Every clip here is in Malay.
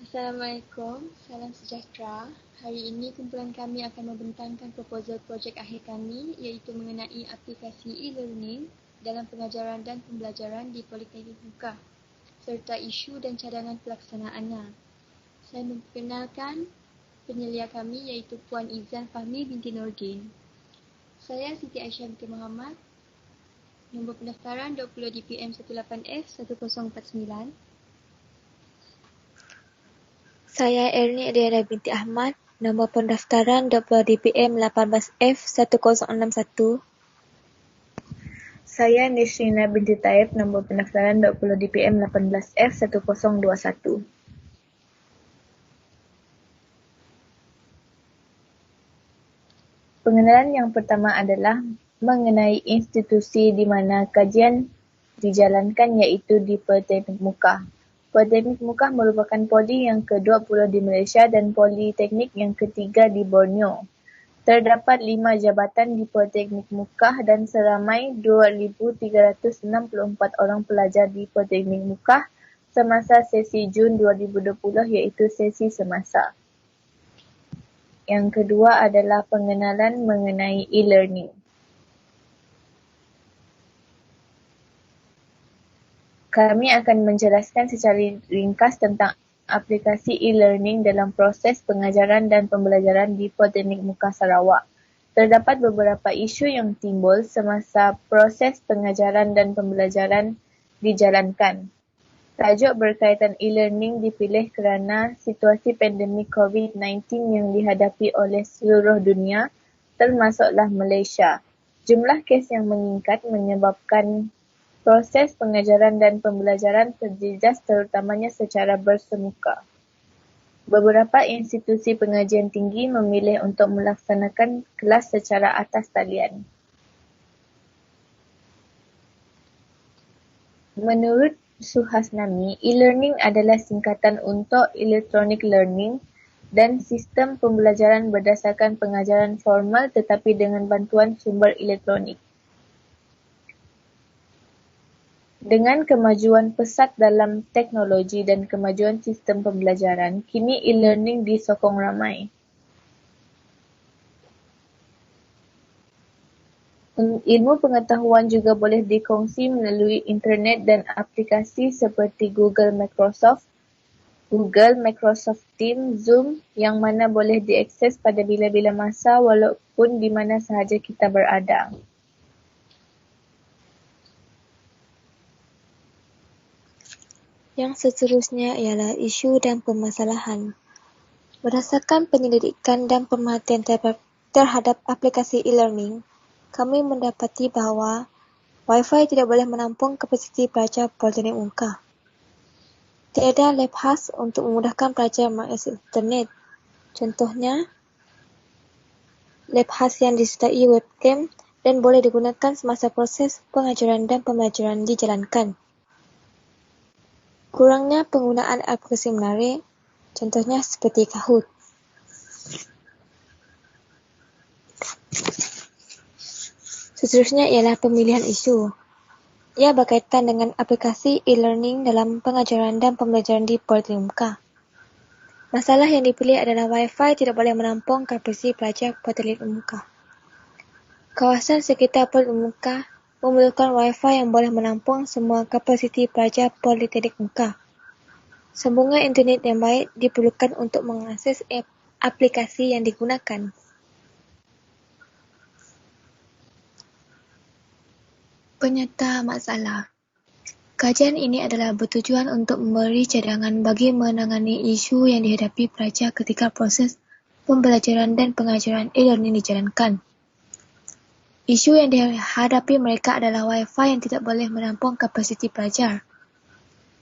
Assalamualaikum, salam sejahtera. Hari ini kumpulan kami akan membentangkan proposal projek akhir kami iaitu mengenai aplikasi e-learning dalam pengajaran dan pembelajaran di Politeknik Muka serta isu dan cadangan pelaksanaannya. Saya memperkenalkan penyelia kami iaitu Puan Izan Fahmi binti Nordin. Saya Siti Aisyah binti Muhammad. Nombor pendaftaran 20 DPM 18F 1049. Saya Erni Adiana binti Ahmad, nombor pendaftaran 20 DPM 18F 1061. Saya Nisrina binti Taib, nombor pendaftaran 20 DPM 18F 1021. Pengenalan yang pertama adalah mengenai institusi di mana kajian dijalankan iaitu di Politeknik Muka. Politeknik Muka merupakan poli yang ke-20 di Malaysia dan politeknik yang ketiga di Borneo. Terdapat 5 jabatan di Politeknik Muka dan seramai 2,364 orang pelajar di Politeknik Muka semasa sesi Jun 2020 iaitu sesi semasa. Yang kedua adalah pengenalan mengenai e-learning. Kami akan menjelaskan secara ringkas tentang aplikasi e-learning dalam proses pengajaran dan pembelajaran di Politeknik Muka Sarawak. Terdapat beberapa isu yang timbul semasa proses pengajaran dan pembelajaran dijalankan. Tajuk berkaitan e-learning dipilih kerana situasi pandemik COVID-19 yang dihadapi oleh seluruh dunia, termasuklah Malaysia. Jumlah kes yang meningkat menyebabkan proses pengajaran dan pembelajaran terjejas terutamanya secara bersemuka. Beberapa institusi pengajian tinggi memilih untuk melaksanakan kelas secara atas talian. Menurut Suhasnami, e-learning adalah singkatan untuk electronic learning dan sistem pembelajaran berdasarkan pengajaran formal tetapi dengan bantuan sumber elektronik. Dengan kemajuan pesat dalam teknologi dan kemajuan sistem pembelajaran, kini e-learning disokong ramai. Ilmu pengetahuan juga boleh dikongsi melalui internet dan aplikasi seperti Google, Microsoft Teams, Zoom yang mana boleh diakses pada bila-bila masa walaupun di mana sahaja kita berada. Yang seterusnya ialah isu dan permasalahan. Berdasarkan penyelidikan dan pemerhatian terhadap aplikasi e-learning, kami mendapati bahawa Wi-Fi tidak boleh menampung kapasiti pelajar Politeknik Muka. Tiada lab khas untuk memudahkan pelajar mengakses internet. Contohnya, lab khas yang disertai webcam dan boleh digunakan semasa proses pengajaran dan pembelajaran dijalankan. Kurangnya penggunaan aplikasi menarik, contohnya seperti Kahoot. Seterusnya ialah pemilihan isu. Ia berkaitan dengan aplikasi e-learning dalam pengajaran dan pembelajaran di Politeknik Muka. Masalah yang dipilih adalah Wi-Fi tidak boleh menampung kapasiti pelajar Politeknik Muka. Kawasan sekitar Politeknik Muka memerlukan Wi-Fi yang boleh menampung semua kapasiti pelajar Politeknik Muka. Sambungan internet yang baik diperlukan untuk mengakses aplikasi yang digunakan. Penyata masalah. Kajian ini adalah bertujuan untuk memberi cadangan bagi menangani isu yang dihadapi pelajar ketika proses pembelajaran dan pengajaran e-learning dijalankan. Isu yang dihadapi mereka adalah Wi-Fi yang tidak boleh menampung kapasiti pelajar.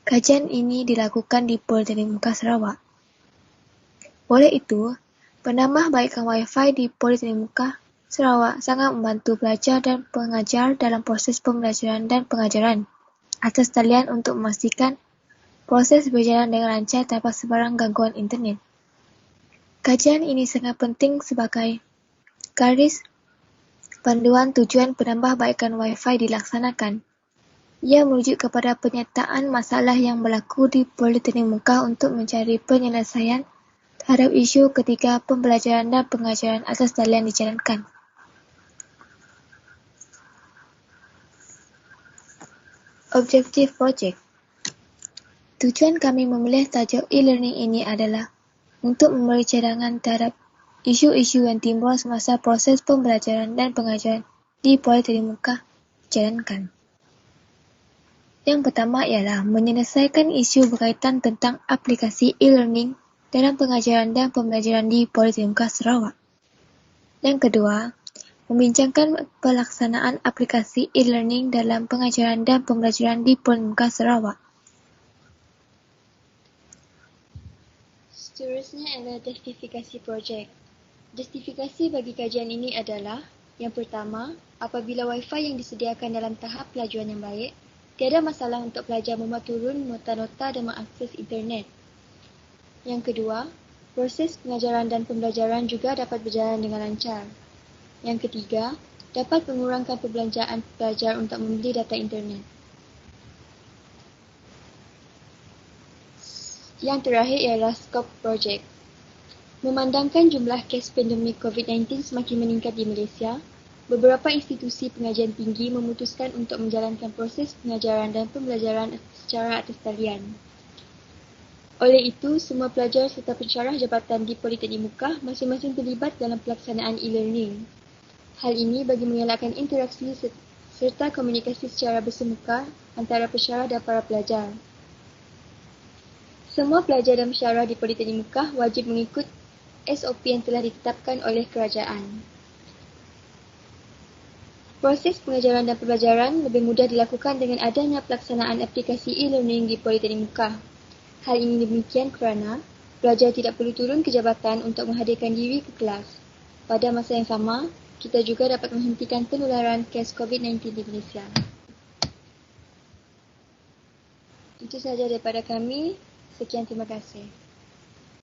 Kajian ini dilakukan di Politeknik Muka Sarawak. Oleh itu, penambahbaikan Wi-Fi di Politeknik Muka Sarawak sangat membantu pelajar dan pengajar dalam proses pembelajaran dan pengajaran atas talian untuk memastikan proses berjalan dengan lancar tanpa sebarang gangguan internet. Kajian ini sangat penting sebagai garis panduan tujuan penambahbaikan Wi-Fi dilaksanakan. Ia merujuk kepada penyertaan masalah yang berlaku di Politeknik Muka untuk mencari penyelesaian terhadap isu ketika pembelajaran dan pengajaran atas talian dijalankan. Objektif projek. Tujuan kami memilih tajuk e-learning ini adalah untuk memberi cadangan terhadap isu-isu yang timbul semasa proses pembelajaran dan pengajaran di Politeknik Muka dijalankan. Yang pertama ialah menyelesaikan isu berkaitan tentang aplikasi e-learning dalam pengajaran dan pembelajaran di Politeknik Muka Sarawak. Yang kedua, membincangkan pelaksanaan aplikasi e-learning dalam pengajaran dan pembelajaran di Politeknik Muka Sarawak. Seterusnya adalah justifikasi projek. Justifikasi bagi kajian ini adalah: yang pertama, apabila Wi-Fi yang disediakan dalam tahap pelajuran yang baik, tiada masalah untuk pelajar memuat turun nota-nota dan mengakses internet. Yang kedua, proses pengajaran dan pembelajaran juga dapat berjalan dengan lancar. Yang ketiga, dapat mengurangkan perbelanjaan pelajar untuk membeli data internet. Yang terakhir ialah skop projek. Memandangkan jumlah kes pandemik COVID-19 semakin meningkat di Malaysia, beberapa institusi pengajian tinggi memutuskan untuk menjalankan proses pengajaran dan pembelajaran secara atas talian. Oleh itu, semua pelajar serta pensyarah jabatan di Politeknik Muka masing-masing terlibat dalam pelaksanaan e-learning. Hal ini bagi mengelakkan interaksi serta komunikasi secara bersemuka antara pensyarah dan para pelajar. Semua pelajar dan pensyarah di Politeknik Muka wajib mengikut SOP yang telah ditetapkan oleh kerajaan. Proses pengajaran dan pembelajaran lebih mudah dilakukan dengan adanya pelaksanaan aplikasi e-learning di Politeknik Muka. Hal ini demikian kerana pelajar tidak perlu turun ke jabatan untuk menghadirkan diri ke kelas. Pada masa yang sama, kita juga dapat menghentikan penularan kes COVID-19 di Malaysia. Itu sahaja daripada kami. Sekian, terima kasih.